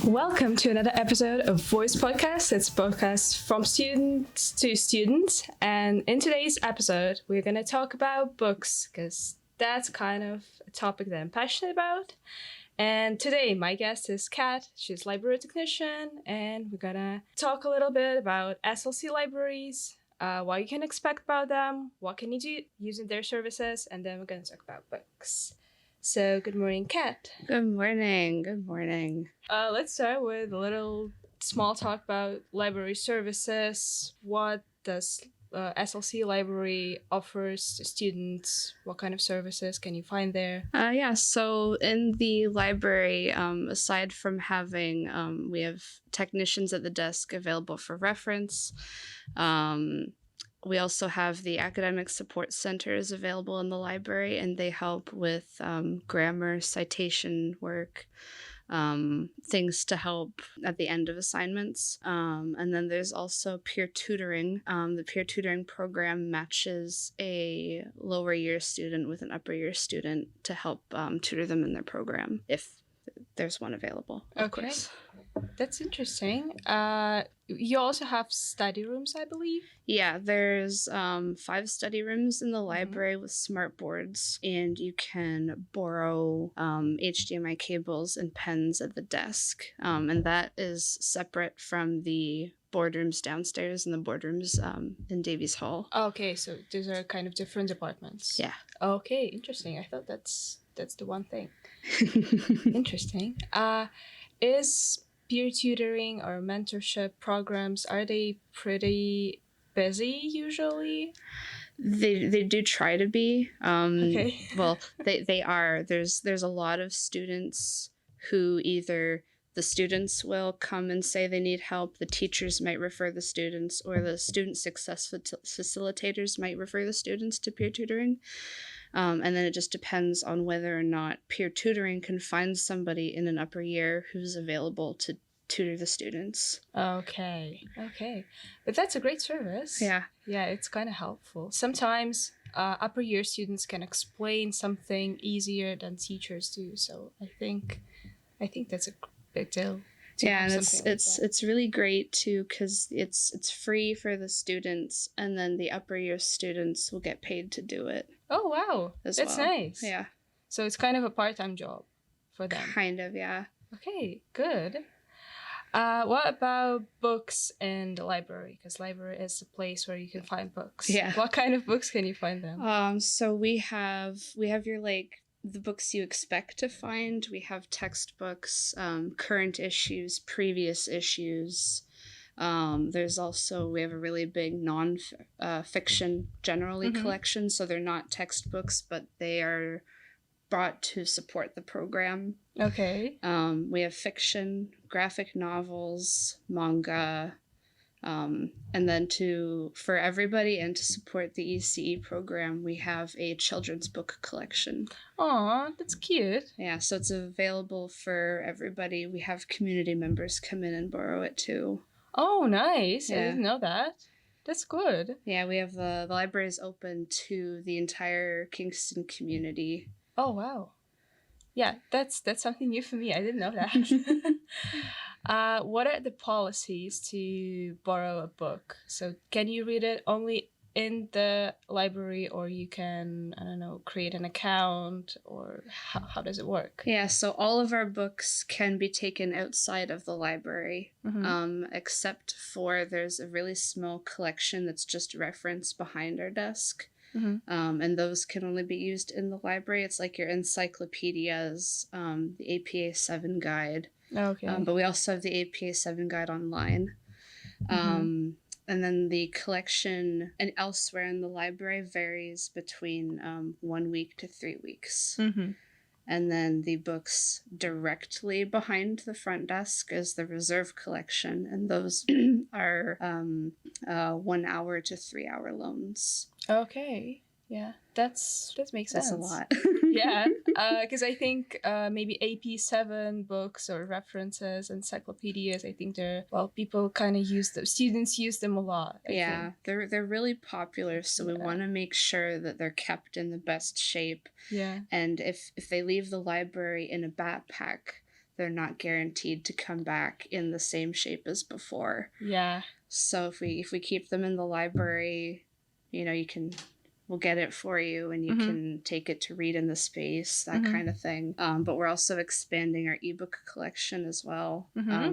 Welcome to another episode of Voice Podcast. It's a podcast from students to students. And in today's episode, we're going to talk about books because that's kind of a topic that I'm passionate about. And today, my guest is Kat. She's a library technician, and we're going to talk a little bit about SLC libraries, what you can expect about them, what can you do using their services, and then we're going to talk about books. So, good morning, Kat. Good morning. Good morning. Let's start with a little small talk about library services. What does SLC Library offers to students? What kind of services can you find there? So in the library, aside from having, we have technicians at the desk available for reference. We also have the academic support centers available in the library, and they help with grammar, citation work, things to help at the end of assignments. And then there's also peer tutoring. The peer tutoring program matches a lower year student with an upper year student to help tutor them in their program if there's one available, of course. That's interesting. You also have study rooms, I believe? Yeah, there's 5 study rooms in the library with smart boards, and you can borrow HDMI cables and pens at the desk. And that is separate from the boardrooms downstairs and the boardrooms in Davies Hall. Okay, so these are kind of different departments. Yeah. Okay, interesting. I thought that's the one thing. Interesting. Is peer tutoring or mentorship programs, are they pretty busy usually? They do try to be. Okay. Well, they are. There's a lot of students who either the students will come and say they need help, the teachers might refer the students, or the student success facilitators might refer the students to peer tutoring. And then it just depends on whether or not peer tutoring can find somebody in an upper year who's available to tutor the students. Okay. But that's a great service. Yeah. Yeah, it's kind of helpful. Sometimes upper year students can explain something easier than teachers do. So I think that's a big deal. Yeah, and it's really great too because it's free for the students, and then the upper year students will get paid to do it. Oh wow, that's nice. Yeah. So it's kind of a part-time job for them. Kind of, yeah. Okay, good. What about books in the library? Because library is a place where you can find books. Yeah. What kind of books can you find them? So we have your the books you expect to find. We have textbooks, current issues, previous issues. There's also, we have a really big non-fiction generally collection. So they're not textbooks, but they are brought to support the program. Okay. We have fiction, graphic novels, manga, and then for everybody and to support the ECE program, we have a children's book collection. Aw, that's cute. Yeah, so it's available for everybody. We have community members come in and borrow it too. Oh, nice. Yeah. I didn't know that. That's good. Yeah, we have the library is open to the entire Kingston community. Oh, wow. Yeah, that's something new for me. I didn't know that. What are the policies to borrow a book? So can you read it only in the library, or you can, I don't know, create an account, or how does it work? Yeah, so all of our books can be taken outside of the library, except for there's a really small collection that's just referenced behind our desk. And those can only be used in the library. It's like your encyclopedias, the APA 7 guide. Okay. But we also have the APA 7 guide online. And then the collection and elsewhere in the library varies between 1 week to 3 weeks. And then the books directly behind the front desk is the reserve collection, and those are 1 hour to 3 hour loans. Okay. Yeah, that makes sense. That's a lot. Yeah, because I think maybe AP7 books or references, encyclopedias, I think people kind of use them. Students use them a lot. I think. They're really popular, so we want to make sure that they're kept in the best shape. Yeah. And if they leave the library in a backpack, they're not guaranteed to come back in the same shape as before. Yeah. So if we keep them in the library, we'll get it for you, and you can take it to read in the space, that kind of thing. But we're also expanding our ebook collection as well.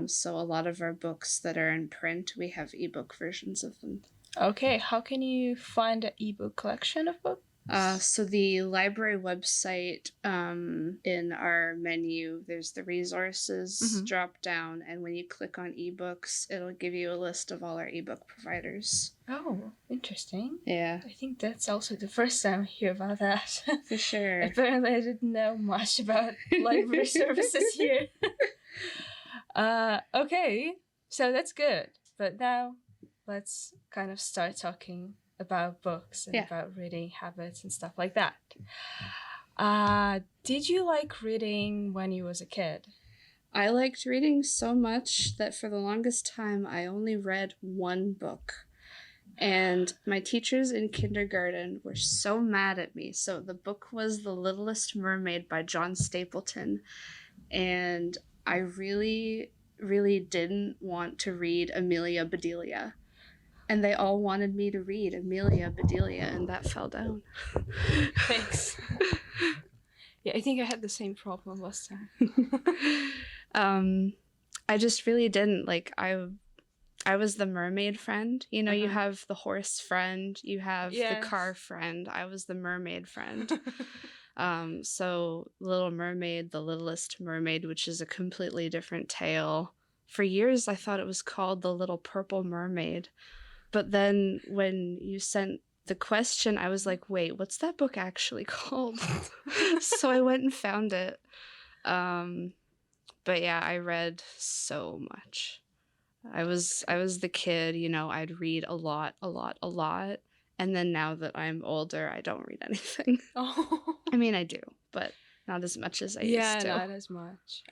So a lot of our books that are in print, we have ebook versions of them. Okay, how can you find an ebook collection of books? So the library website, in our menu, there's the resources drop down, and when you click on ebooks, it'll give you a list of all our ebook providers. Oh, interesting. Yeah. I think that's also the first time I hear about that. For sure. Apparently I didn't know much about library services here. Okay, so that's good. But now let's kind of start talking about books and about reading habits and stuff like that. Did you like reading when you was a kid? I liked reading so much that for the longest time I only read one book. And my teachers in kindergarten were so mad at me. So the book was The Littlest Mermaid by John Stapleton. And I really, really didn't want to read Amelia Bedelia. And they all wanted me to read Amelia Bedelia, and that fell down. Thanks. Yeah, I think I had the same problem last time. I just really didn't. Like, I was the mermaid friend. You know, you have the horse friend, you have the car friend. I was the mermaid friend. So Little Mermaid, The Littlest Mermaid, which is a completely different tale. For years, I thought it was called The Little Purple Mermaid. But then when you sent the question, I was like, wait, what's that book actually called? So I went and found it. But yeah, I read so much. I was the kid, I'd read a lot. And then now that I'm older, I don't read anything. Oh. I mean, I do, but not as much as I used to. Yeah, not as much.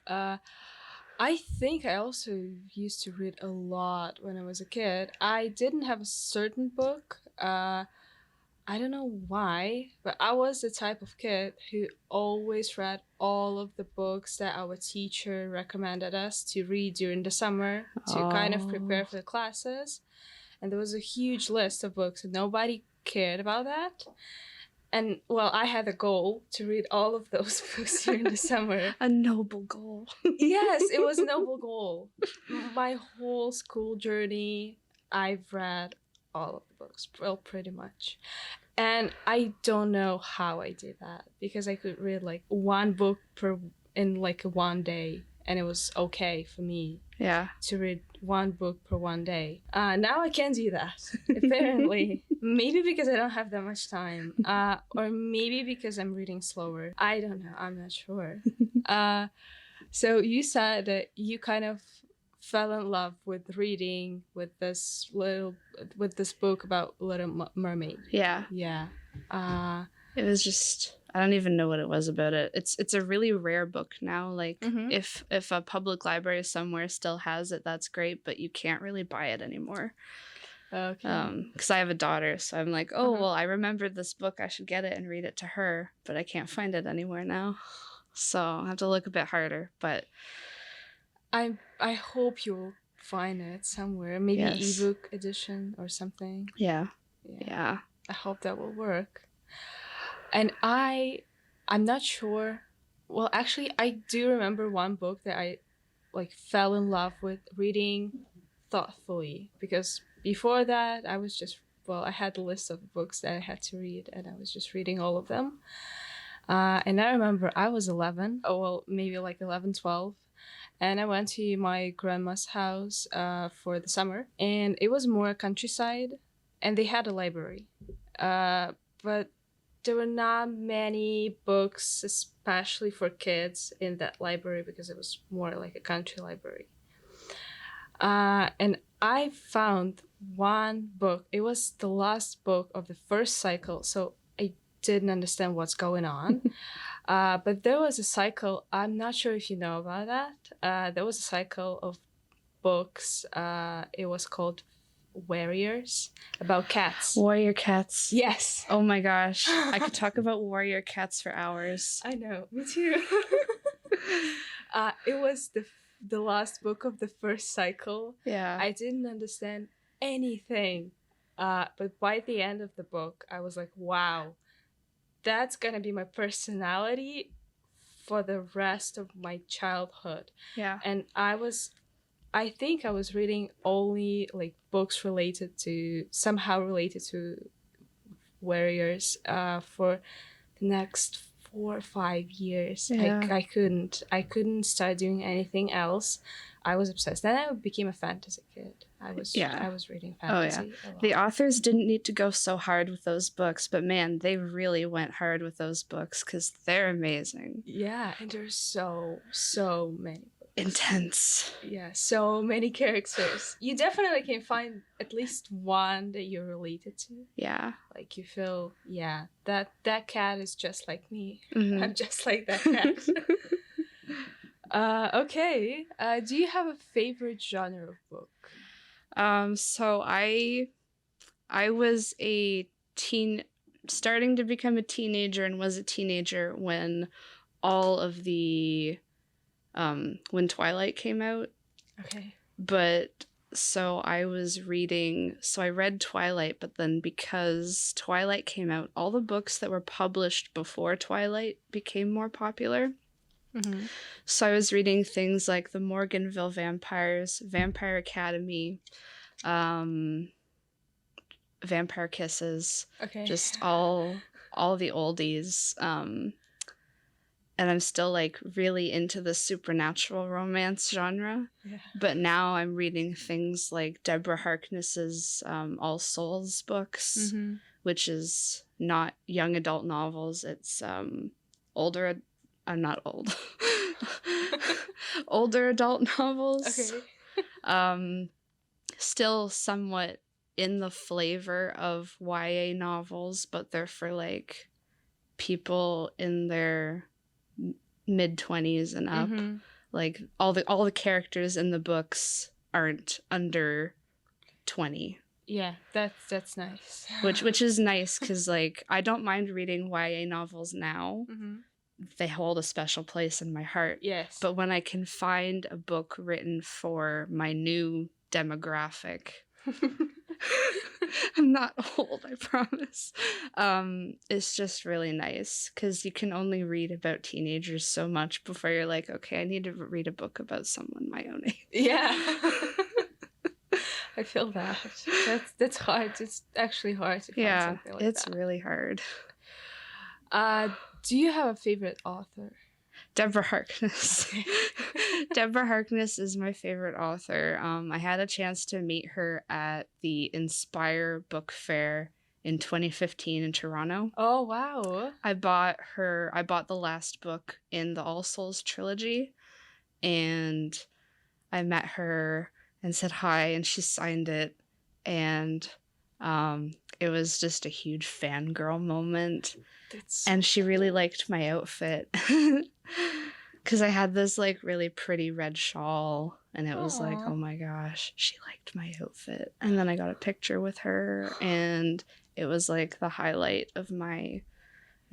I think I also used to read a lot when I was a kid. I didn't have a certain book. I don't know why, but I was the type of kid who always read all of the books that our teacher recommended us to read during the summer to kind of prepare for the classes. And there was a huge list of books and nobody cared about that. And, well, I had a goal to read all of those books during the summer. A noble goal. Yes, it was a noble goal. My whole school journey, I've read all of the books, well, pretty much. And I don't know how I did that, because I could read, like, one book in one day, and it was okay for me to read one book per one day. Now I can't do that, apparently. Maybe because I don't have that much time, or maybe because I'm reading slower. I don't know. I'm not sure. So you said that you kind of fell in love with reading with this book about Little Mermaid. Yeah. Yeah. It was just, I don't even know what it was about it. It's a really rare book now. Like, if a public library somewhere still has it, that's great, but you can't really buy it anymore. Okay. Because I have a daughter, so I'm like, well, I remembered this book, I should get it and read it to her, but I can't find it anywhere now. So I have to look a bit harder, but I hope you'll find it somewhere. Maybe ebook edition or something. Yeah. I hope that will work. And I'm not sure. Well, actually, I do remember one book that I fell in love with reading thoughtfully, because before that I was just, I had a list of books that I had to read and I was just reading all of them. And I remember I was 11, maybe 11, 12. And I went to my grandma's house for the summer, and it was more countryside, and they had a library. But there were not many books, especially for kids, in that library, because it was more like a country library. And I found one book. It was the last book of the first cycle, so I didn't understand what's going on. But there was a cycle, I'm not sure if you know about that. There was a cycle of books. It was called Warriors, about cats. Warrior cats. Yes. Oh my gosh. I could talk about warrior cats for hours. I know, me too. It was the last book of the first cycle. Yeah. I didn't understand anything. But by the end of the book, I was like, wow, that's gonna be my personality for the rest of my childhood. Yeah. And I think I was reading only like books somehow related to warriors for the next 4 or 5 years. Yeah. I couldn't start doing anything else. I was obsessed. Then I became a fantasy kid. I was reading fantasy a lot. The authors didn't need to go so hard with those books, but man, they really went hard with those books because they're amazing. Yeah, and there's so many books. Intense. Yeah, so many characters. You definitely can find at least one that you're related to. Yeah. Like you feel, yeah, that cat is just like me. Mm-hmm. I'm just like that cat. Okay. Do you have a favorite genre of book? So I was starting to become a teenager and was a teenager when all of the when Twilight came out. Okay. But so I read Twilight, but then because Twilight came out, all the books that were published before Twilight became more popular. Mm-hmm. So I was reading things like the Morganville Vampires, Vampire Academy, Vampire Kisses, just all the oldies. And I'm still like really into the supernatural romance genre. Yeah. But now I'm reading things like Deborah Harkness's All Souls books, mm-hmm. which is not young adult novels. It's older. I'm not old. Older adult novels. Okay. Still somewhat in the flavor of YA novels, but they're for like people in their mid-20s and up. Mm-hmm. Like all the characters in the books aren't under 20. Yeah, that's nice. Which is nice because like I don't mind reading YA novels now. Mm-hmm. They hold a special place in my heart. Yes. But when I can find a book written for my new demographic, I'm not old, I promise. It's just really nice because you can only read about teenagers so much before you're like, okay, I need to read a book about someone my own age. Yeah. I feel that. That's hard. It's actually hard to find something like that. It's really hard. Do you have a favorite author? Deborah Harkness. Deborah Harkness is my favorite author. I had a chance to meet her at the Inspire Book Fair in 2015 in Toronto. Oh, wow. I bought the last book in the All Souls trilogy, and I met her and said hi, and she signed it, and it was just a huge fangirl moment. And she really liked my outfit because I had this like really pretty red shawl, and it was like, oh my gosh, she liked my outfit. And then I got a picture with her, and it was like the highlight of my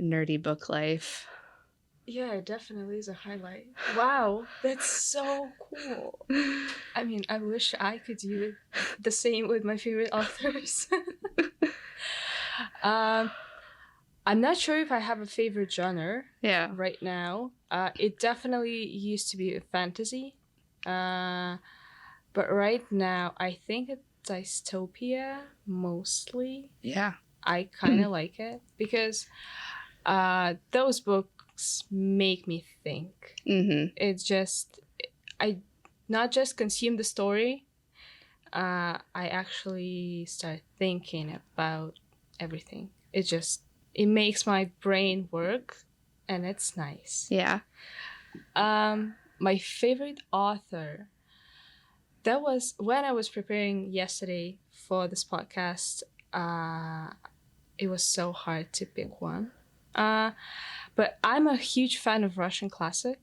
nerdy book life. Yeah, it definitely is a highlight. Wow, that's so cool. I mean, I wish I could do the same with my favorite authors. I'm not sure if I have a favorite genre right now. It definitely used to be a fantasy. But right now, I think it's dystopia mostly. Yeah. I kind of like it because those books make me think. Mm-hmm. It's just, I not just consume the story, I actually start thinking about everything. It makes my brain work, and it's nice. Yeah. My favorite author, that was when I was preparing yesterday for this podcast. It was so hard to pick one. But I'm a huge fan of Russian classic,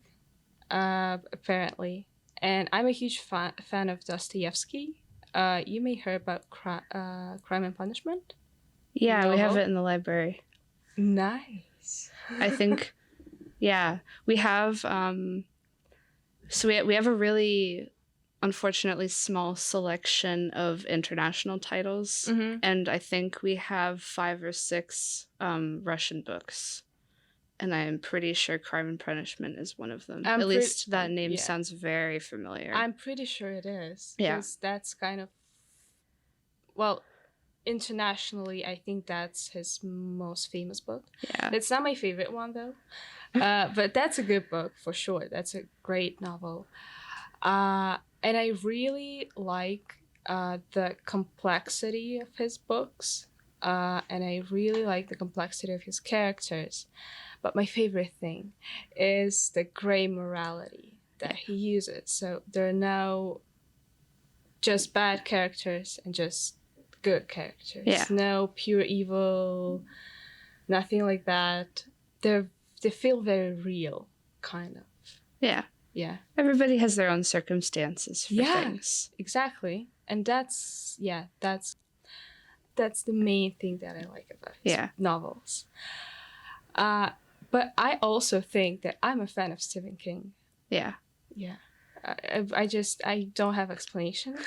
apparently. And I'm a huge fan of Dostoevsky. You may hear about Crime and Punishment. Yeah, we have it in the library. Nice. I think, yeah, we have So we have a really, unfortunately, small selection of international titles. Mm-hmm. And I think we have 5 or 6 Russian books. And I am pretty sure Crime and Punishment is one of them. At least that name sounds very familiar. I'm pretty sure it is. Yeah. Because that's kind of... Well, internationally, I think that's his most famous book. Yeah. It's not my favorite one, though. But that's a good book, for sure. That's a great novel. And I really like the complexity of his books. And I really like the complexity of his characters. But my favorite thing is the gray morality that he uses. So there are no just bad characters and just good characters. Yeah. No pure evil, nothing like that. They feel very real, kind of. Yeah. Yeah. Everybody has their own circumstances for things. Exactly. And that's the main thing that I like about his novels. But I also think that I'm a fan of Stephen King. Yeah. Yeah. I don't have explanation.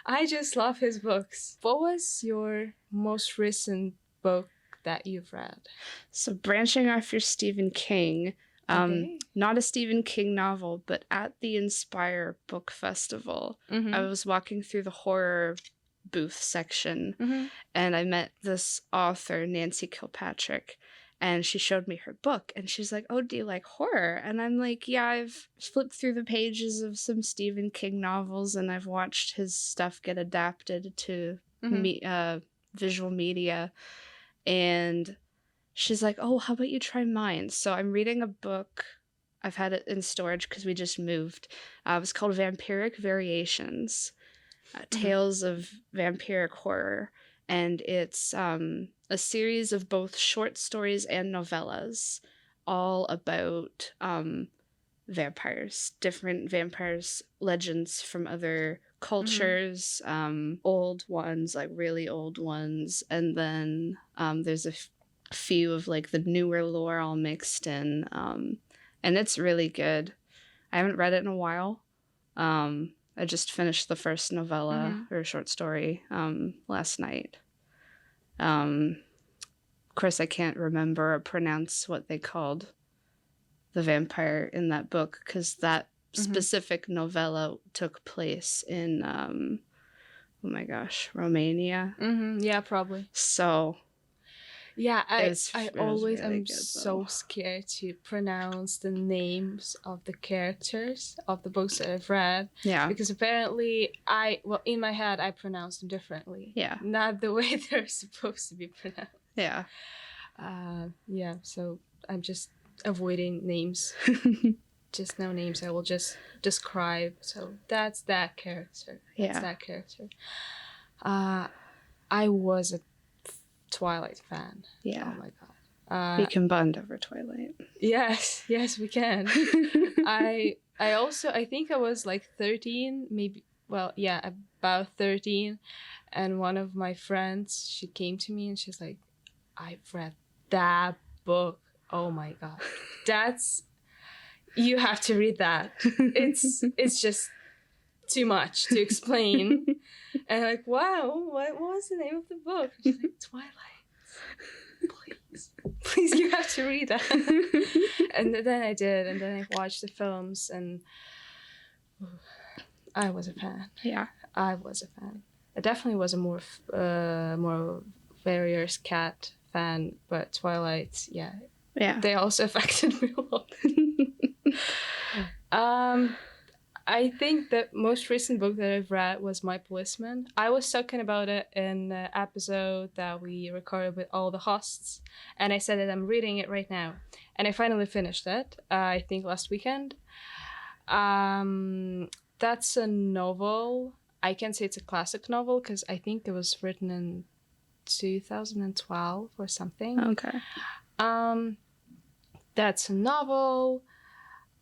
I just love his books. What was your most recent book that you've read? So branching off your Stephen King, not a Stephen King novel, but at the Inspire Book Festival, I was walking through the horror booth section and I met this author, Nancy Kilpatrick. And she showed me her book, and she's like, "Oh, do you like horror?" And I'm like, "Yeah, I've flipped through the pages of some Stephen King novels, and I've watched his stuff get adapted to visual media." And she's like, "Oh, how about you try mine?" So I'm reading a book. I've had it in storage because we just moved. It was called Vampiric Variations, Tales of Vampiric Horror. And it's a series of both short stories and novellas, all about vampires, different vampires, legends from other cultures, old ones, like really old ones. And then there's a few of like the newer lore all mixed in. And it's really good. I haven't read it in a while. I just finished the first novella or short story last night. Of course, I can't remember or pronounce what they called the vampire in that book because that specific novella took place in, Romania. Yeah, probably. So... Yeah, I always really am so scared to pronounce the names of the characters of the books that I've read. Yeah. Because apparently in my head, I pronounce them differently. Yeah. Not the way they're supposed to be pronounced. Yeah. Yeah, so I'm just avoiding names. Just no names. I will just describe. So that's that character. That's that character. I was a Twilight fan. Yeah. Oh my god. We can bond over Twilight. Yes, we can. I think I was like 13, maybe. Well, yeah, about 13, and one of my friends, she came to me and she's like, "I've read that book. Oh my god, you have to read that. It's just too much to explain." And I'm like, wow, what was the name of the book? She's like, Twilight. Please, you have to read that. And then I did, and then I watched the films, and I was a fan. Yeah, I was a fan. I definitely was a more Warriors Cat fan, but Twilight, yeah, they also affected me a lot. I think the most recent book that I've read was My Policeman. I was talking about it in the episode that we recorded with all the hosts, and I said that I'm reading it right now. And I finally finished it, I think last weekend. That's a novel. I can say it's a classic novel because I think it was written in 2012 or something. Okay. That's a novel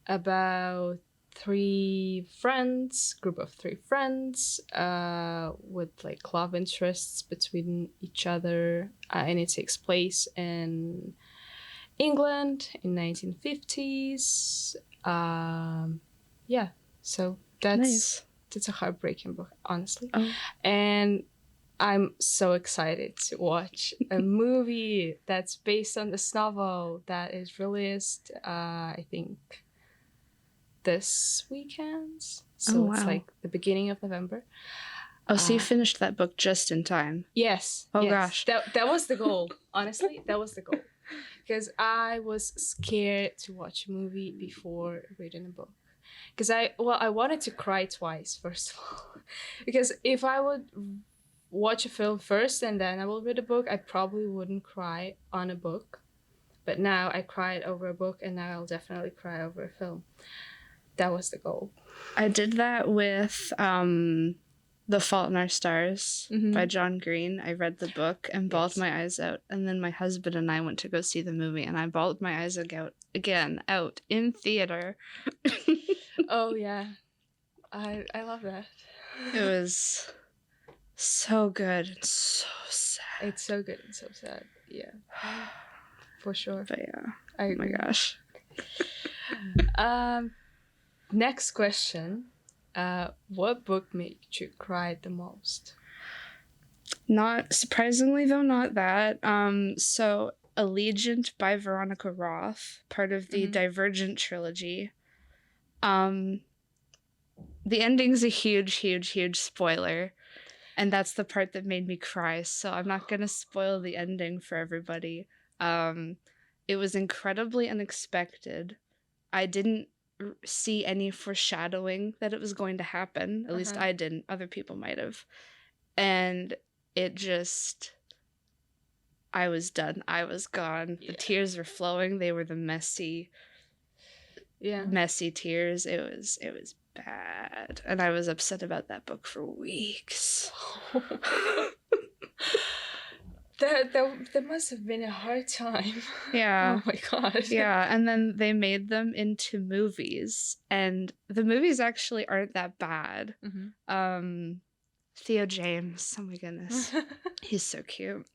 about group of three friends with like love interests between each other, and it takes place in England in 1950s. yeah, so Nice. that's a heartbreaking book, honestly. Oh. And I'm so excited to watch a movie that's based on this novel that is released, I think, this weekend. So Oh, it's wow. like the beginning of November. Oh, so you finished that book just in time. Yes. Oh, yes. gosh. That was the goal. Honestly, that was the goal. Because I was scared to watch a movie before reading a book. Because I wanted to cry twice, first of all. Because if I would watch a film first and then I will read a book, I probably wouldn't cry on a book. But now I cried over a book, and now I'll definitely cry over a film. That was the goal. I did that with The Fault in Our Stars by John Green. I read the book and bawled my eyes out. And then my husband and I went to go see the movie, and I bawled my eyes out in theater. Oh, yeah. I love that. It was so good and so sad. It's so good and so sad. Yeah. For sure. But yeah. Oh my gosh. Next question. What book made you cry the most? Not surprisingly, though, not that. So Allegiant by Veronica Roth, part of the Divergent trilogy. The ending's a huge spoiler, and that's the part that made me cry. So I'm not gonna spoil the ending for everybody. It was incredibly unexpected. I didn't see any foreshadowing that it was going to happen. At least I didn't. Other people might have. And it just... I was done. I was gone. Yeah. The tears were flowing. They were the messy tears. It was bad. And I was upset about that book for weeks. That must have been a hard time. Yeah. Oh my god. Yeah, and then they made them into movies, and the movies actually aren't that bad. Theo James, oh my goodness, he's so cute.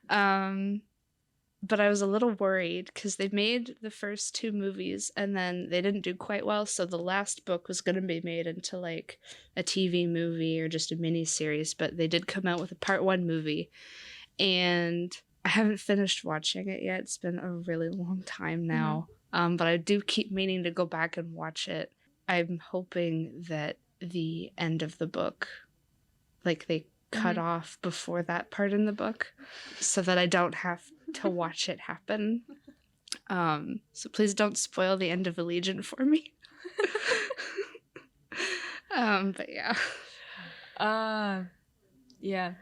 But I was a little worried because they made the first two movies and then they didn't do quite well, so the last book was going to be made into like a TV movie or just a mini series, but they did come out with a part 1 movie. And I haven't finished watching it yet. It's been a really long time now. But I do keep meaning to go back and watch it. I'm hoping that the end of the book, like they cut off before that part in the book so that I don't have to watch it happen. So please don't spoil the end of Allegiant for me. But yeah. Yeah.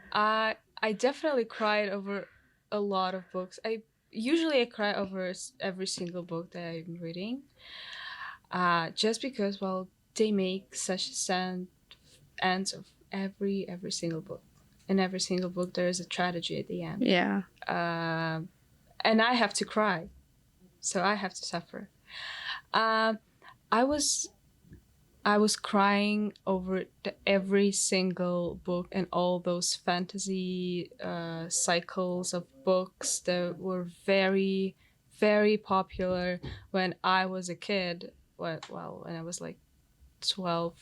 I definitely cried over a lot of books. I cry over every single book that I'm reading. Just because, well, they make such a sad end of every single book. In every single book, there is a tragedy at the end. Yeah. And I have to cry, so I have to suffer. I was crying over every single book and all those fantasy cycles of books that were very, very popular when I was a kid. Well, when I was like 12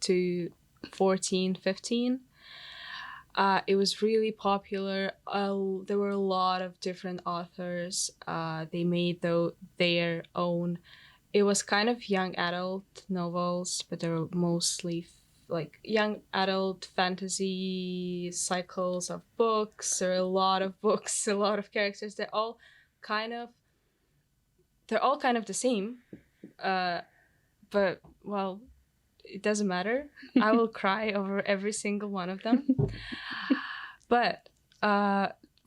to 14, 15. It was really popular. There were a lot of different authors. They made their own. It was kind of young adult novels, but they were mostly like young adult fantasy cycles of books. There are a lot of books, a lot of characters. They're all kind of the same. But well, it doesn't matter. I will cry over every single one of them. But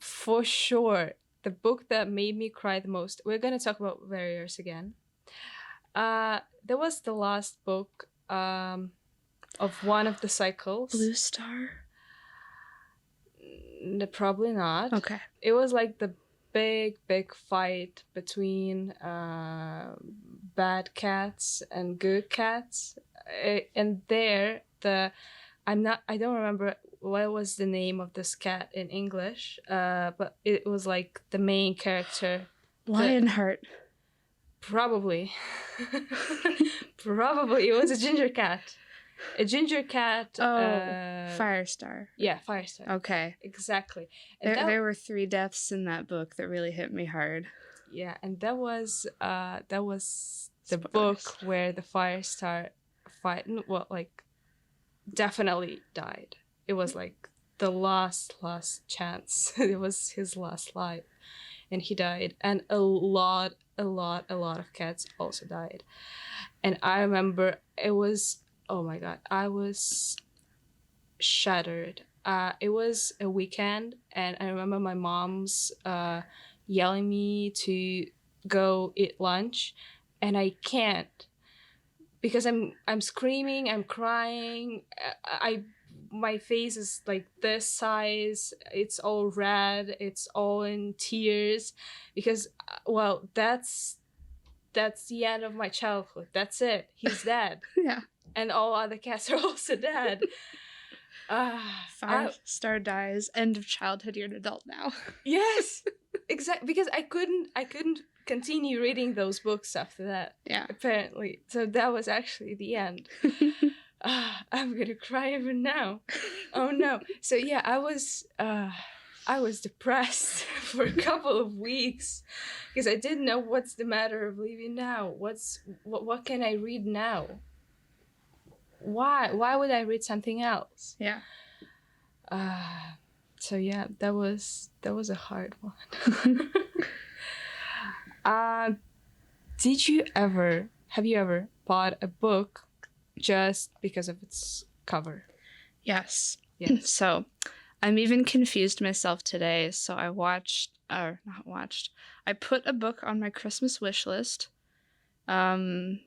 for sure, the book that made me cry the most, we're going to talk about Warriors again. There was the last book of one of the cycles. Blue Star? Probably not. Okay. It was like the big fight between bad cats and good cats. And there, I don't remember what was the name of this cat in English, but it was like the main character. Lionheart. Probably. Probably. It was a ginger cat. A ginger cat. Firestar. Yeah, Firestar. Okay. Exactly. And There were 3 deaths in that book that really hit me hard. Yeah, and that was the Spoilers. book where the Firestar definitely died. It was like the last chance. It was his last life, and he died. And a lot of cats also died. And I remember it was, oh my god, I was shattered. It was a weekend, and I remember my mom's yelling me to go eat lunch, and I can't because I'm screaming, I'm crying. My face is like this size. It's all red. It's all in tears because that's the end of my childhood. That's it. He's dead. Yeah. And all other cats are also dead. Firestar dies. End of childhood. You're an adult now. Yes, exactly. Because I couldn't continue reading those books after that. Yeah. Apparently, so that was actually the end. I'm gonna cry even now. Oh no. So yeah, I was depressed for a couple of weeks because I didn't know what's the matter of leaving now. What can I read now? Why would I read something else? Yeah. So yeah, that was a hard one. Have you ever bought a book just because of its cover? Yes. Yes. So I'm even confused myself today. So I put a book on my Christmas wish list. And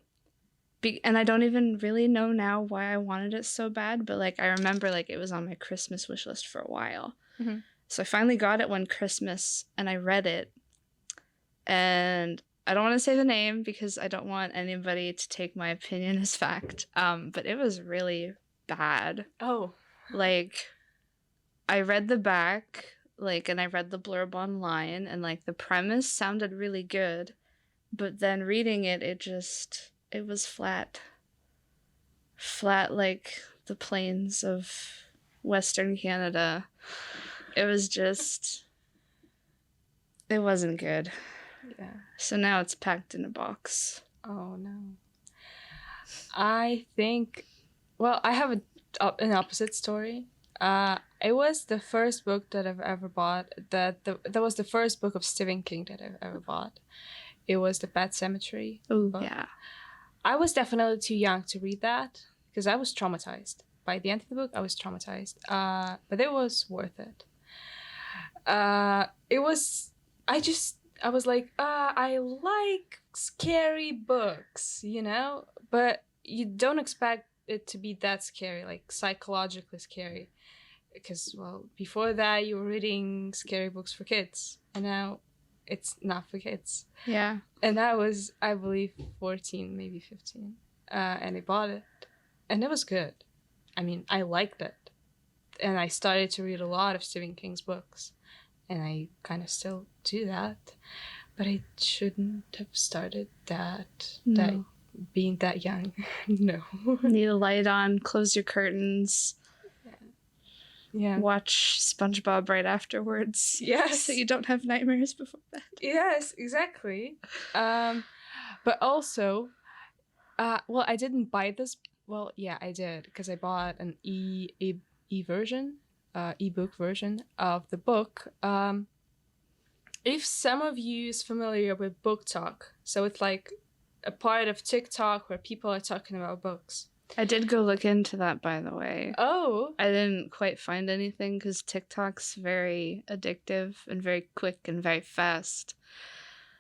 I don't even really know now why I wanted it so bad, but like I remember like it was on my Christmas wish list for a while. Mm-hmm. So I finally got it one Christmas and I read it. And I don't want to say the name because I don't want anybody to take my opinion as fact. But it was really bad. Oh. Like I read the back, and I read the blurb online, and like the premise sounded really good, but then reading it, it was flat like the plains of Western Canada. It wasn't good. Yeah. So now it's packed in a box. Oh no. I think, I have an opposite story. It was the first book that I've ever bought. That was the first book of Stephen King that I've ever bought. It was The Pet Sematary. Oh yeah. I was definitely too young to read that because I was traumatized. By the end of the book, I was traumatized. But it was worth it. I was like, I like scary books, but you don't expect it to be that scary, like psychologically scary. Because, before that, you were reading scary books for kids, and now it's not for kids. Yeah. And I was, I believe, 14, maybe 15, and I bought it, and it was good. I mean, I liked it, and I started to read a lot of Stephen King's books, and I kind of still do that, but I shouldn't have started that being that young. No. Need a light on, close your curtains. Yeah. Watch SpongeBob right afterwards. Yes. So you don't have nightmares before bed. Yes, exactly. But also, I didn't buy this. Well, yeah, I did because I bought an ebook version of the book. If some of you is familiar with Book Talk, so it's like a part of TikTok where people are talking about books. I did go look into that, by the way. Oh. I didn't quite find anything because TikTok's very addictive and very quick and very fast.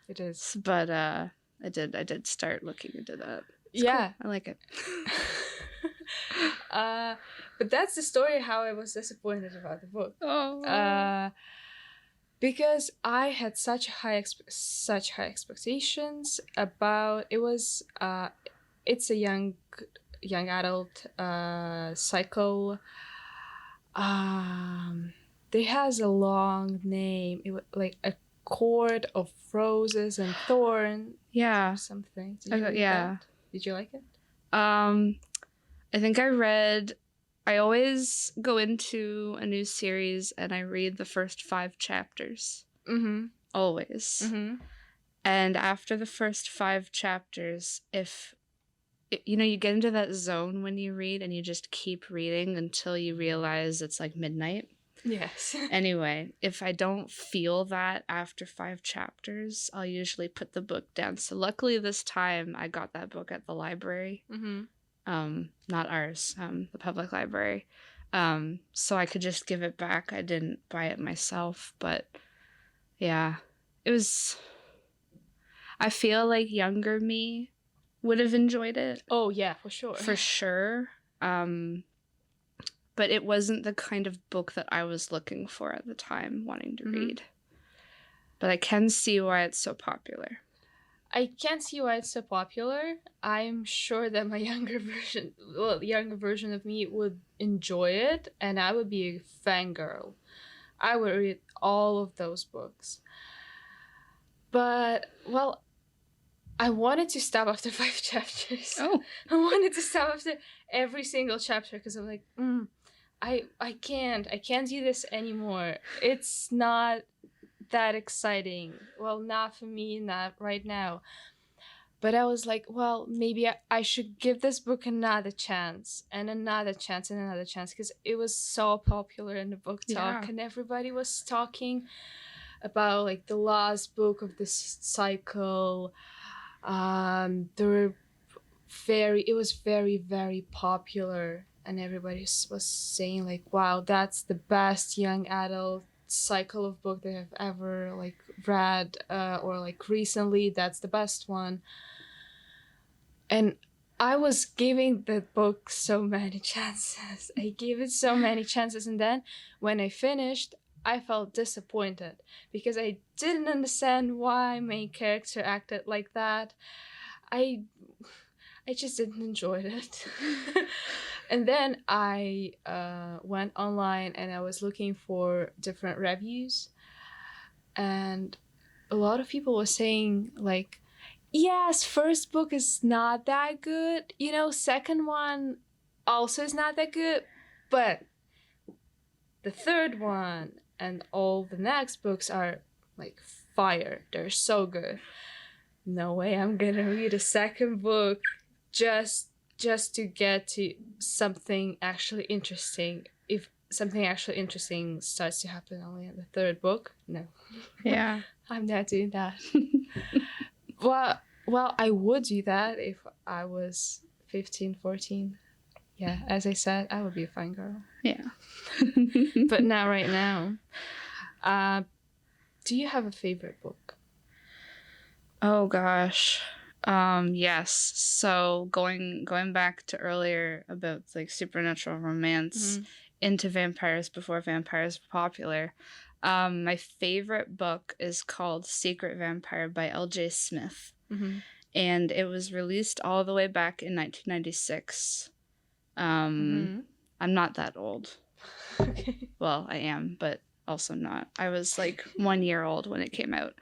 It is. But I did start looking into that. It's yeah. Cool. I like it. But that's the story how I was disappointed about the book. Oh. Because I had such high expectations about it. Was it's a young adult cycle. It has a long name. It was like a Court of Roses and Thorn. Yeah. Something. Did you read that? Did you like it? I think I always go into a new series and I read the first 5 chapters. Mm-hmm. Always. Mm-hmm. And after the first 5 chapters, you get into that zone when you read and you just keep reading until you realize it's like midnight. Yes. Anyway, if I don't feel that after 5 chapters, I'll usually put the book down. So luckily this time I got that book at the library. Mm-hmm. Not ours, the public library. So I could just give it back. I didn't buy it myself, but yeah, I feel like younger me would have enjoyed it. Oh yeah, for sure. For sure. But it wasn't the kind of book that I was looking for at the time, wanting to read. But I can see why it's so popular. I can't see why it's so popular. I'm sure that my younger version of me would enjoy it, and I would be a fangirl. I would read all of those books. But, well, I wanted to stop after 5 chapters. Oh. I wanted to stop after every single chapter because I'm like, I can't do this anymore. It's not that exciting. Well, not for me, not right now. But I was like, well, maybe I should give this book another chance and another chance and another chance because it was so popular in the book talk and everybody was talking about like the last book of this cycle. It was very, very popular and everybody was saying like, wow, that's the best young adult cycle of book they have ever like read or like recently. That's the best one. And I was giving the book so many chances. I gave it so many chances, and then when I finished, I felt disappointed because I didn't understand why main character acted like that. I just didn't enjoy it. And then I went online and I was looking for different reviews, and a lot of people were saying like, yes, first book is not that good, second one also is not that good, but the third one and all the next books are like fire. They're so good. No way I'm gonna read a second book just to get to something actually interesting. If something actually interesting starts to happen only in the third book, no. Yeah. I'm not doing that. Well, I would do that if I was 15, 14. Yeah, as I said, I would be a fine girl. Yeah. But not right now. Do you have a favorite book? Oh gosh. Yes. So going back to earlier about like supernatural romance into vampires before vampires were popular. My favorite book is called Secret Vampire by L.J. Smith. Mm-hmm. And it was released all the way back in 1996. I'm not that old. Okay. Well, I am, but also not. I was like 1 year old when it came out.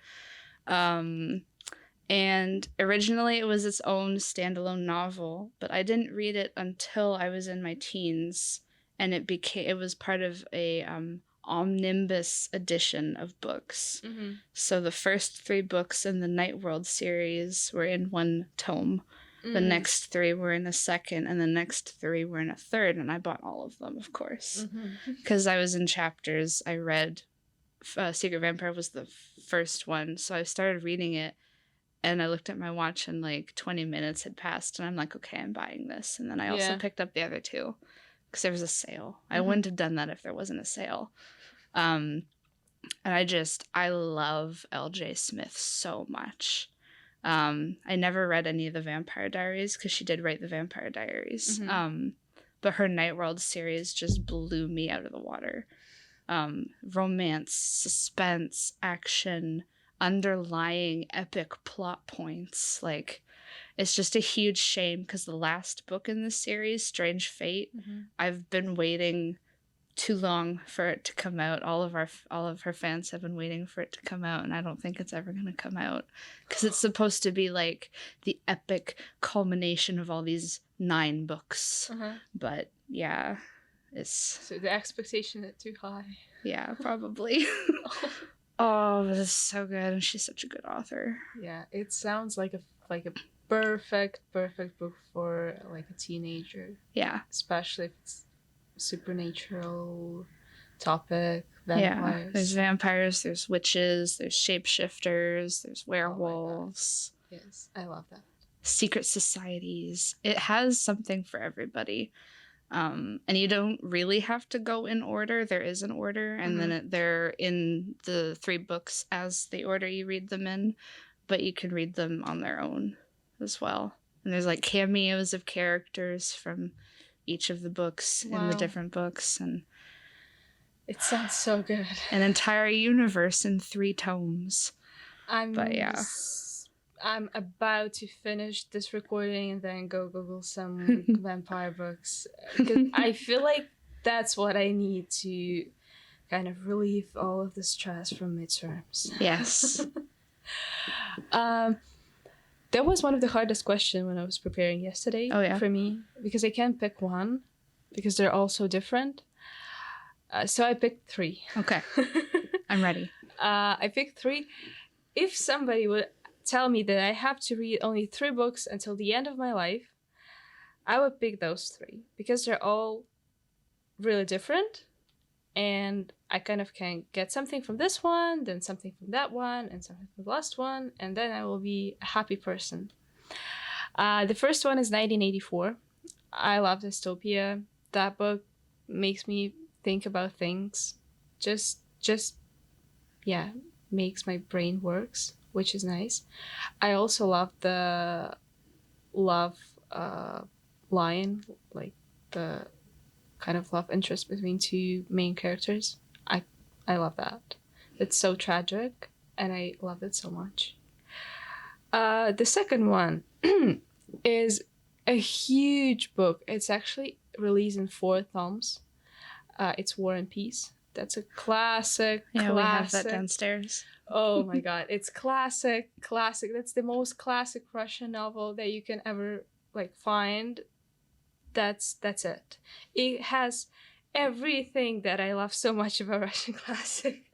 And originally it was its own standalone novel, but I didn't read it until I was in my teens, and it was part of a omnibus edition of books. Mm-hmm. So the first 3 books in the Night World series were in one tome. The next 3 were in a second, and the next 3 were in a third, and I bought all of them, of course. Because I was in chapters. I read Secret Vampire was the first one, so I started reading it, and I looked at my watch, and like 20 minutes had passed, and I'm like, okay, I'm buying this. And then I also picked up the other 2, because there was a sale. I wouldn't have done that if there wasn't a sale. And I love L.J. Smith so much. I never read any of the Vampire Diaries because she did write the Vampire Diaries. But her Night World series just blew me out of the water. Romance, suspense, action, underlying epic plot points. Like, it's just a huge shame because the last book in this series, Strange Fate, I've been waiting too long for it to come out. All of her fans have been waiting for it to come out, and I don't think it's ever going to come out because it's supposed to be like the epic culmination of all these 9 books. But yeah, so the expectation is too high. Yeah, probably. Oh, but it's so good, and she's such a good author. Yeah, it sounds like a perfect book for like a teenager. Yeah, especially if it's supernatural topic. Vampires. Yeah, there's vampires, there's witches, there's shapeshifters, there's werewolves. Oh yes, I love that. Secret societies. It has something for everybody. And you don't really have to go in order. There is an order, and then they're in the 3 books as the order you read them in, but you can read them on their own as well. And there's like cameos of characters from each of the books in the different books, and it sounds so good. An entire universe in 3 tomes. I'm about to finish this recording and then go Google some vampire books. Because I feel like that's what I need to kind of relieve all of the stress from midterms. Yes. That was one of the hardest questions when I was preparing yesterday for me. Because I can't pick one. Because they're all so different. So I picked 3. Okay. I'm ready. I picked 3. If somebody would tell me that I have to read only 3 books until the end of my life, I would pick those 3 because they're all really different, and I kind of can get something from this one, then something from that one, and something from the last one, and then I will be a happy person. The first one is 1984. I love dystopia. That book makes me think about things. Just makes my brain works, which is nice. I also love the love line, like the kind of love interest between 2 main characters. I love that. It's so tragic, and I love it so much. The second one is a huge book. It's actually released in 4 tomes. It's War and Peace. That's a classic. Yeah, we have that downstairs. Oh my god, it's classic. That's the most classic Russian novel that you can ever like find. That's it. It has everything that I love so much about Russian classic.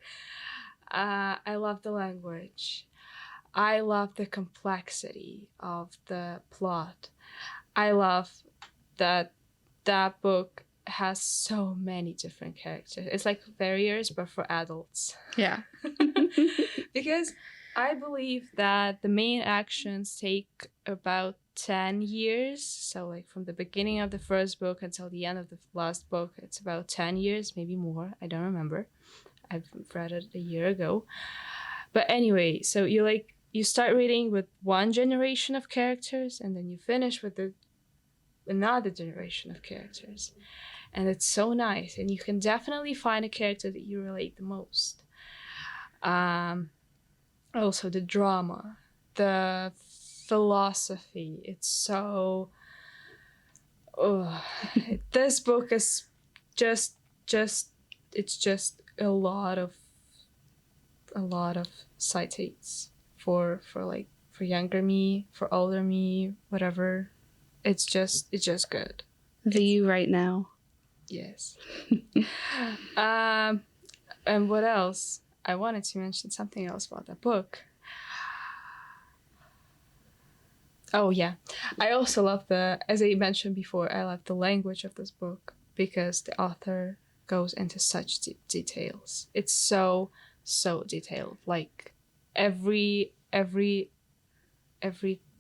I love the language. I love the complexity of the plot. I love that book has so many different characters. It's like Warriors, but for adults. Yeah. Because I believe that the main actions take about 10 years. So like from the beginning of the first book until the end of the last book, it's about 10 years, maybe more. I don't remember. I've read it a year ago. But anyway, so you start reading with one generation of characters, and then you finish with another generation of characters. And it's so nice, and you can definitely find a character that you relate the most. Also the drama, the philosophy, it's so this book is just it's just a lot of citates for younger me, for older me, whatever. It's just good. You right now. Yes. And what else? I wanted to mention something else about that book. Oh yeah. I also love as I mentioned before, I love the language of this book because the author goes into such deep details. It's so detailed. Like every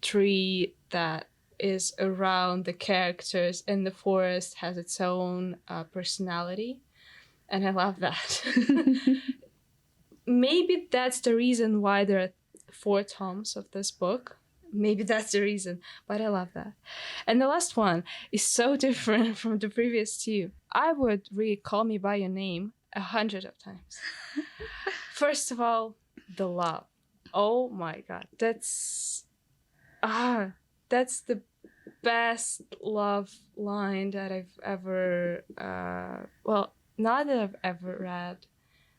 tree that is around the characters in the forest has its own personality, and I love that. Maybe that's the reason why there are 4 tomes of this book. Maybe that's the reason, but I love that. And the last one is so different from the previous 2. I would read Call Me By Your Name 100 of times. First of all, the love. Oh my god, that's the best love line that I've ever not that I've ever read,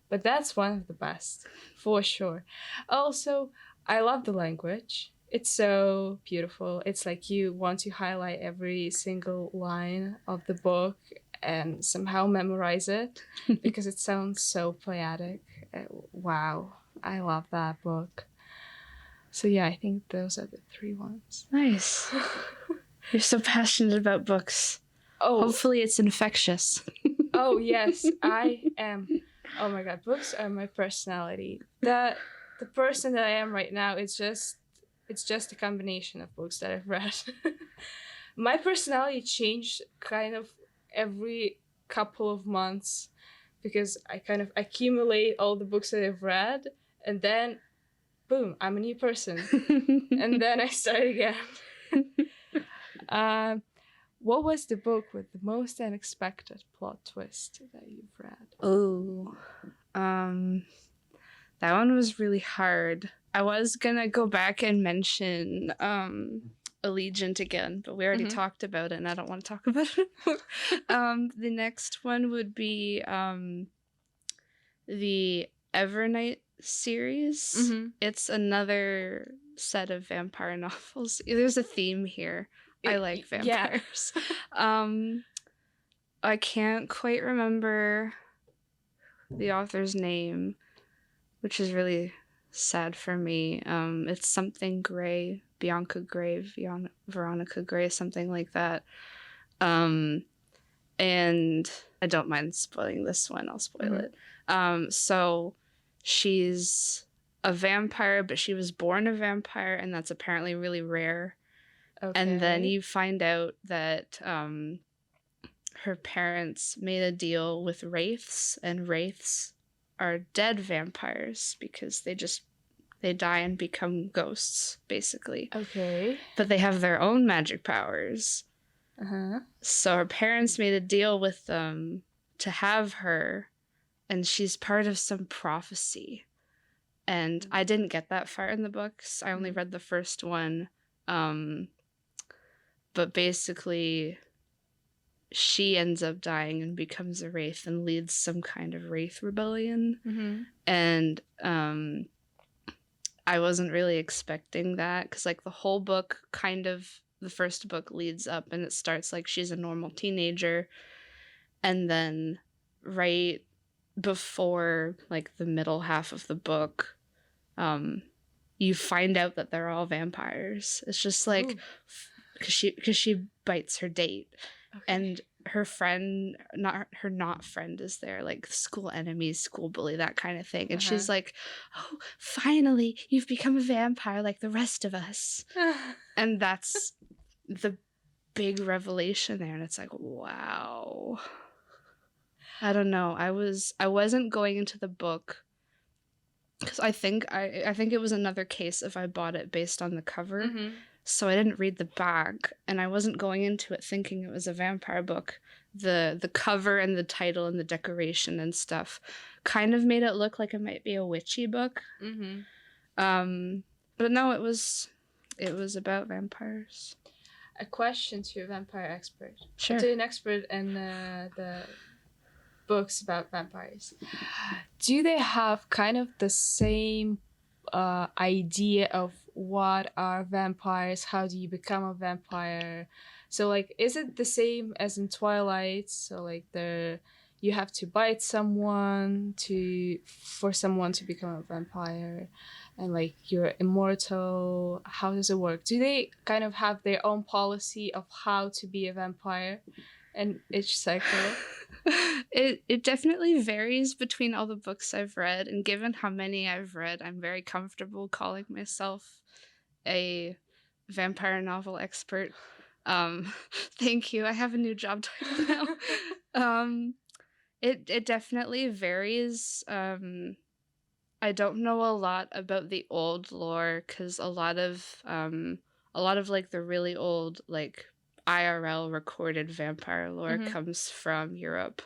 but that's one of the best, for sure. Also, I love the language. It's so beautiful. It's like you want to highlight every single line of the book and somehow memorize it because it sounds so poetic. Wow, I love that book. So yeah, I think those are the three ones. Nice. You're so passionate about books. Oh, hopefully it's infectious. Oh yes, I am. Oh my god, books are my personality. The person that I am right now, it's just a combination of books that I've read. My personality changed kind of every couple of months because I kind of accumulate all the books that I've read, and then boom, I'm a new person. And then I start again. What was the book with the most unexpected plot twist that you've read? Oh, that one was really hard. I was gonna go back and mention Allegiant again, but we already talked about it and I don't want to talk about it anymore. The next one would be the Evernight series. It's another set of vampire novels. There's a theme here. I like vampires. Yeah. I can't quite remember the author's name, which is really sad for me. It's something Gray, Bianca Gray, Veronica Gray, something like that. And I don't mind spoiling this one. I'll spoil it. So she's a vampire, but she was born a vampire, and that's apparently really rare. Okay. And then you find out that her parents made a deal with wraiths, and wraiths are dead vampires because they die and become ghosts, basically. Okay. But they have their own magic powers. So her parents made a deal with them to have her, and she's part of some prophecy. And I didn't get that far in the books. I only read the first one. But basically, she ends up dying and becomes a wraith and leads some kind of wraith rebellion. And I wasn't really expecting that because, like, the whole book the first book leads up and it starts like she's a normal teenager. And then right before, like, the middle half of the book, you find out that they're all vampires. It's just like... Because she bites her date. Okay. And her friend, not friend is there, like school enemy, school bully, that kind of thing. And she's like, oh, finally, you've become a vampire like the rest of us. And that's the big revelation there. And it's like, wow. I don't know. I wasn't going into the book because I think it was another case if I bought it based on the cover. So I didn't read the back, and I wasn't going into it thinking it was a vampire book. The cover and the title and the decoration and stuff kind of made it look like it might be a witchy book. But no, it was about vampires. A question to a vampire expert. Sure. To an expert in the books about vampires. Do they have kind of the same idea of what are vampires? How do you become a vampire? So, like, is it the same as in Twilight? So, like, you have to bite someone for someone to become a vampire, and like you're immortal. How does it work? Do they kind of have their own policy of how to be a vampire in each cycle? It definitely varies between all the books I've read, and given how many I've read, I'm very comfortable calling myself a vampire novel expert. Thank you. I have a new job title now. It definitely varies. I don't know a lot about the old lore because a lot of like the really old, like, IRL recorded vampire lore comes from Europe.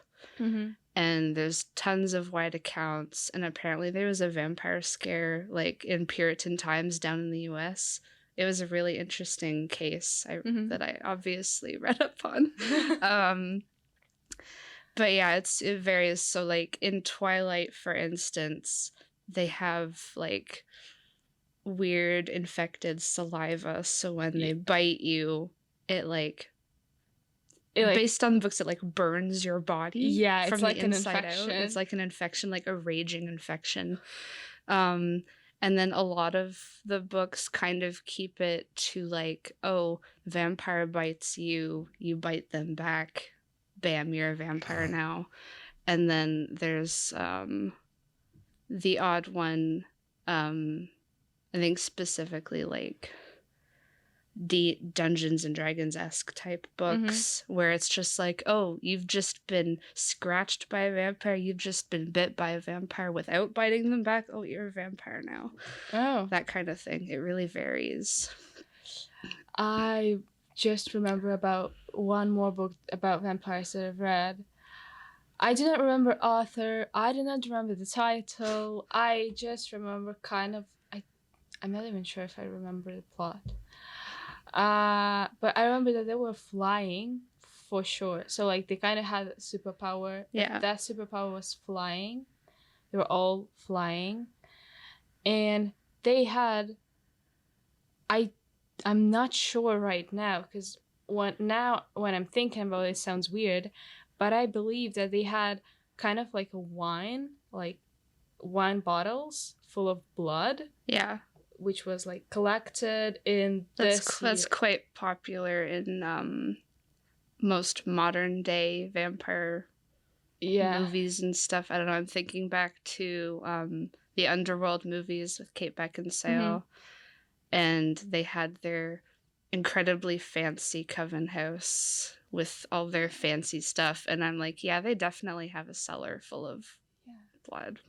And there's tons of white accounts, and apparently there was a vampire scare, like, in Puritan times down in the US. It was a really interesting case that I obviously read up on. But yeah, it varies. So like in Twilight, for instance, they have like weird infected saliva. So when they bite you, it based on the books, it like burns your body. Yeah, from it's the like an inside infection. out. It's like an infection, like a raging infection. And then a lot of the books kind of keep it to like, oh, vampire bites you, you bite them back. Bam, you're a vampire now. And then there's the odd one, I think specifically like Dungeons and Dragons-esque type books where it's just like, oh, you've just been scratched by a vampire, you've just been bit by a vampire without biting them back, oh, you're a vampire now. Oh. That kind of thing. It really varies. I just remember about one more book about vampires that I've read. I do not remember author, I do not remember the title, I just remember kind of, I'm not even sure if I remember the plot. But I remember that they were flying for sure. So like they kind of had a superpower. Yeah. That superpower was flying. They were all flying, and they had. I'm not sure right now because when I'm thinking about it, it sounds weird, but I believe that they had kind of like a wine bottles full of blood. Yeah. Which was like collected in that's quite popular in most modern day vampire movies and stuff. I don't know, I'm thinking back to the Underworld movies with Kate Beckinsale, and they had their incredibly fancy coven house with all their fancy stuff, and I'm like, yeah, they definitely have a cellar full of blood.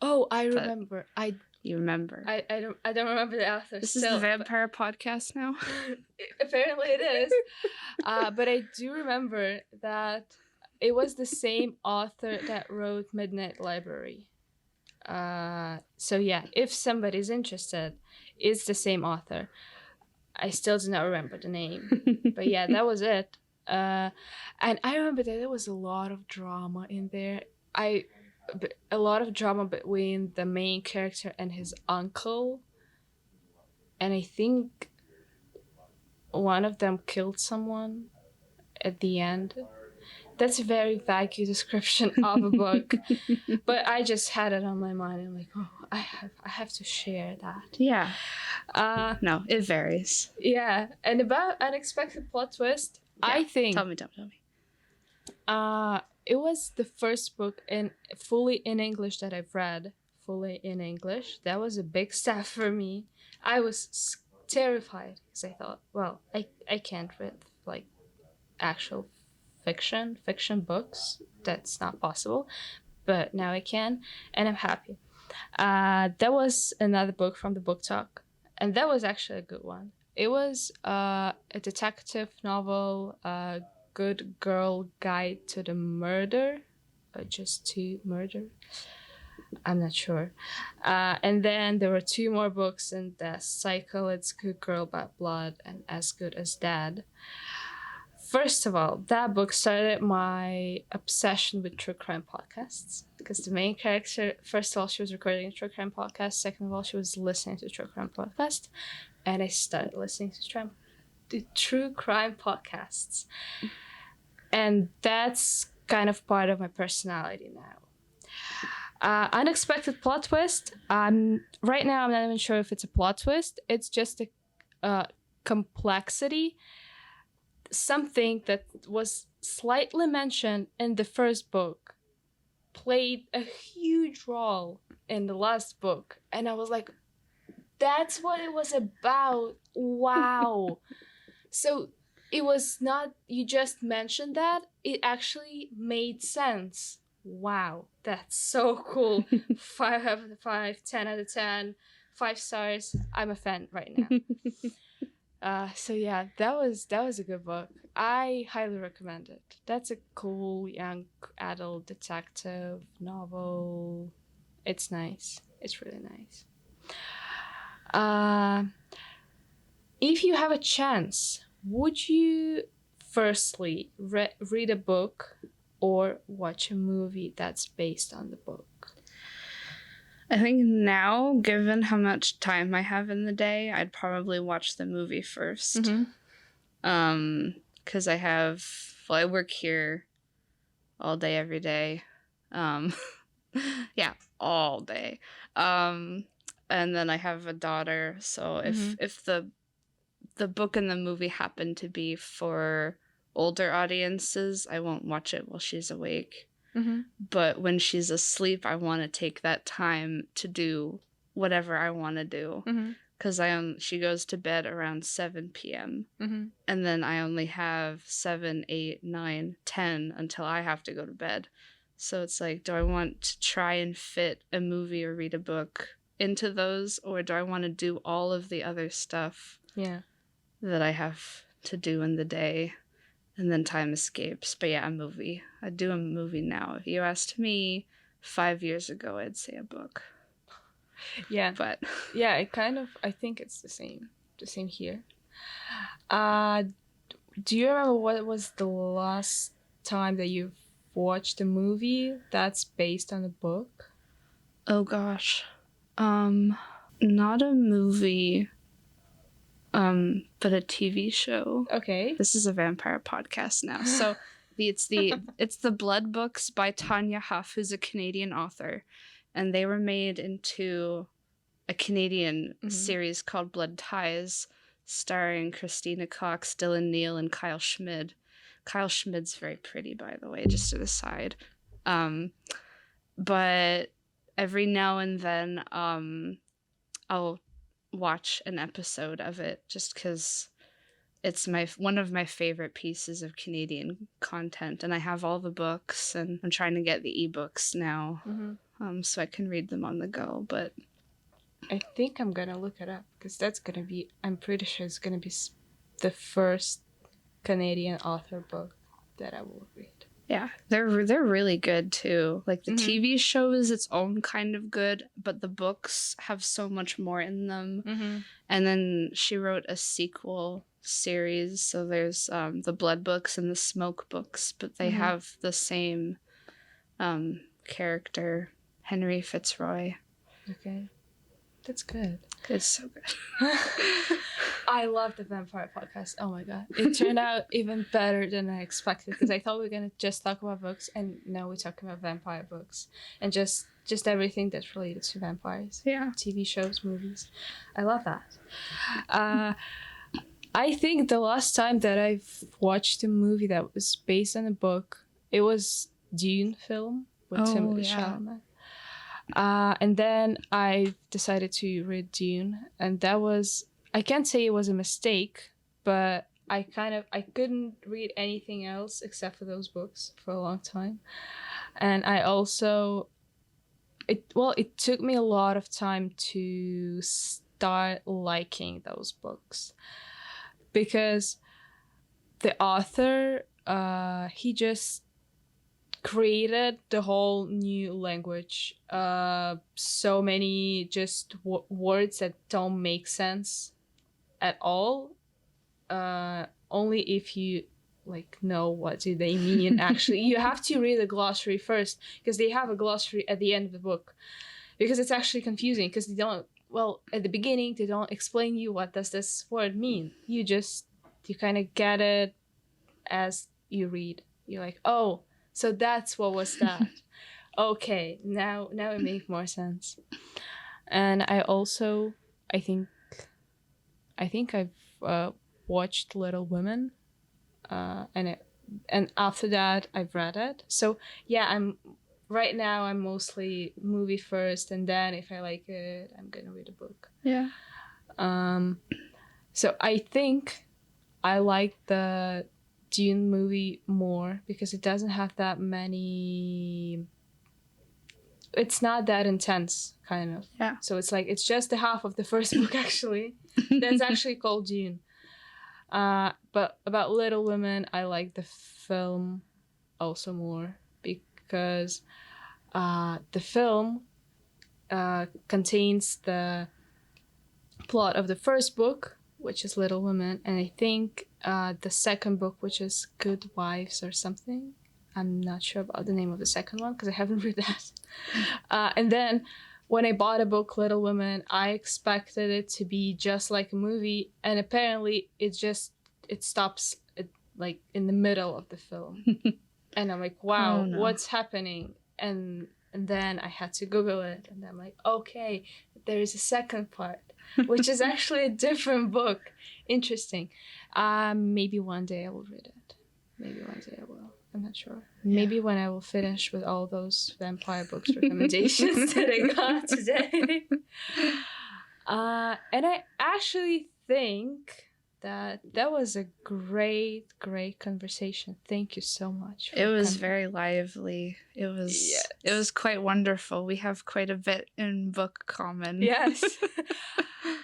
Oh, I remember. You remember? I don't remember the author. This is the vampire podcast now. Apparently it is. But I do remember that it was the same author that wrote Midnight Library. So yeah, if somebody's interested, it's the same author. I still do not remember the name. But yeah, that was it. And I remember that there was a lot of drama in there. A lot of drama between the main character and his uncle, and I think one of them killed someone at the end. That's a very vague description of a book, but I just had it on my mind. I'm like, oh, I have to share that. Yeah. No, it varies. Yeah, and about unexpected plot twist, I think. Tell me. It was the first book fully in English that I've read. Fully in English. That was a big step for me. I was terrified because I thought, well, I can't read like actual fiction books. That's not possible. But now I can, and I'm happy. That was another book from the book talk, and that was actually a good one. It was a detective novel, Good Girl Guide to the Murder, or just to murder. I'm not sure. And then there were 2 more books in the cycle. It's Good Girl Bad Blood and As Good as Dead. First of all, that book started my obsession with true crime podcasts, because the main character, first of all, she was recording a true crime podcast. Second of all, she was listening to true crime podcast, and I started listening to true crime podcasts. And that's kind of part of my personality now. Unexpected plot twist. Right now, I'm not even sure if it's a plot twist. It's just a complexity. Something that was slightly mentioned in the first book played a huge role in the last book. And I was like, that's what it was about. Wow. So it was not, you just mentioned that, it actually made sense. Wow, that's so cool. 5 out of 5, 10 out of 10, 5 stars. I'm a fan right now. So yeah, that was a good book. I highly recommend it. That's a cool young adult detective novel. It's nice. It's really nice. If you have a chance, would you firstly read a book or watch a movie that's based on the book? I think now, given how much time I have in the day, I'd probably watch the movie first. Because I work here all day, every day. Yeah, all day. And then I have a daughter, so if the book and the movie happen to be for older audiences, I won't watch it while she's awake. But when she's asleep, I want to take that time to do whatever I want to do. Because she goes to bed around 7 p.m. And then I only have 7, 8, 9, 10 until I have to go to bed. So it's like, do I want to try and fit a movie or read a book into those, or do I want to do all of the other stuff that I have to do in the day? And then time escapes. But yeah, a movie. I'd do a movie now. If you asked me 5 years ago, I'd say a book. Yeah. But yeah, I think it's the same here. Do you remember what was the last time that you've watched a movie that's based on a book? Oh gosh. Not a movie, but a TV show. Okay. This is a vampire podcast now. So it's the Blood Books by Tanya Huff, who's a Canadian author. And they were made into a Canadian series called Blood Ties, starring Christina Cox, Dylan Neal, and Kyle Schmid. Kyle Schmid's very pretty, by the way, just to the side. But every now and then I'll watch an episode of it just because it's one of my favorite pieces of Canadian content, and I have all the books, and I'm trying to get the ebooks now, so I can read them on the go. But I think I'm gonna look it up because I'm pretty sure it's gonna be the first Canadian author book that I will read. Yeah, they're really good too. Like the TV show is its own kind of good, but the books have so much more in them. And then she wrote a sequel series, so there's the Blood Books and the Smoke Books, but they have the same character, Henry Fitzroy. Okay, that's good. It's so good. I love the vampire podcast. Oh my god, it turned out even better than I expected, because I thought we were gonna just talk about books, and now we're talking about vampire books and just everything that's related to vampires. Yeah, TV shows, movies. I love that. I think the last time that I've watched a movie that was based on a book, it was Dune film with Timothée Chalamet. And then I decided to read Dune, and that was, I can't say it was a mistake, but I couldn't read anything else except for those books for a long time. And I also, it took me a lot of time to start liking those books, because the author, he just created the whole new language. So many just words that don't make sense at all. Only if you know what do they mean. Actually, you have to read the glossary first, because they have a glossary at the end of the book, because it's actually confusing, because they don't, at the beginning they don't explain you what does this word mean. You kind of get it as you read. You're like, oh, so that's what was that. Okay, now it makes more sense. And I also, I think I've watched Little Women, and after that I've read it. So yeah, I'm mostly movie first, and then if I like it, I'm gonna read a book. Yeah. So I think I like the Dune movie more because it doesn't have that many. It's not that intense, kind of. Yeah. So it's just the half of the first book, actually. That's actually called Dune. But about Little Women, I like the film also more, because the film contains the plot of the first book, which is Little Women, and I think the second book, which is Good Wives or something. I'm not sure about the name of the second one because I haven't read that. And then when I bought a book, Little Women, I expected it to be just like a movie, and apparently it stops like in the middle of the film. And I'm like, wow, Oh, no. what's happening? And then I had to Google it, and I'm like, okay, there is a second part, which is actually a different book. Interesting. Maybe one day I will read it. Maybe one day I will. I'm not sure. Maybe when I will finish with all those vampire books recommendations that I got today. And I actually think that was a great conversation. Thank you so much. It was very lively. It was quite wonderful. We have quite a bit in book common. Yes.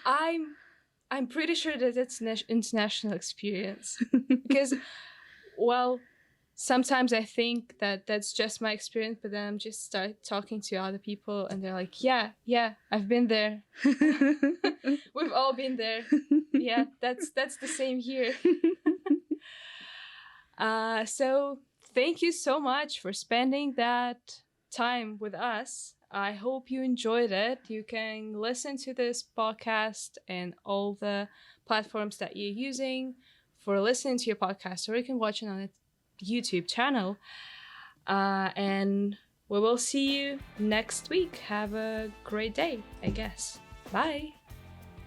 I'm pretty sure that it's an international experience because, well, sometimes I think that that's just my experience, but then I'm just start talking to other people and they're like, yeah, I've been there. We've all been there. Yeah, that's the same here. So thank you so much for spending that time with us. I hope you enjoyed it. You can listen to this podcast and all the platforms that you're using for listening to your podcast, or you can watch it on a YouTube channel. And we will see you next week. Have a great day, I guess. Bye.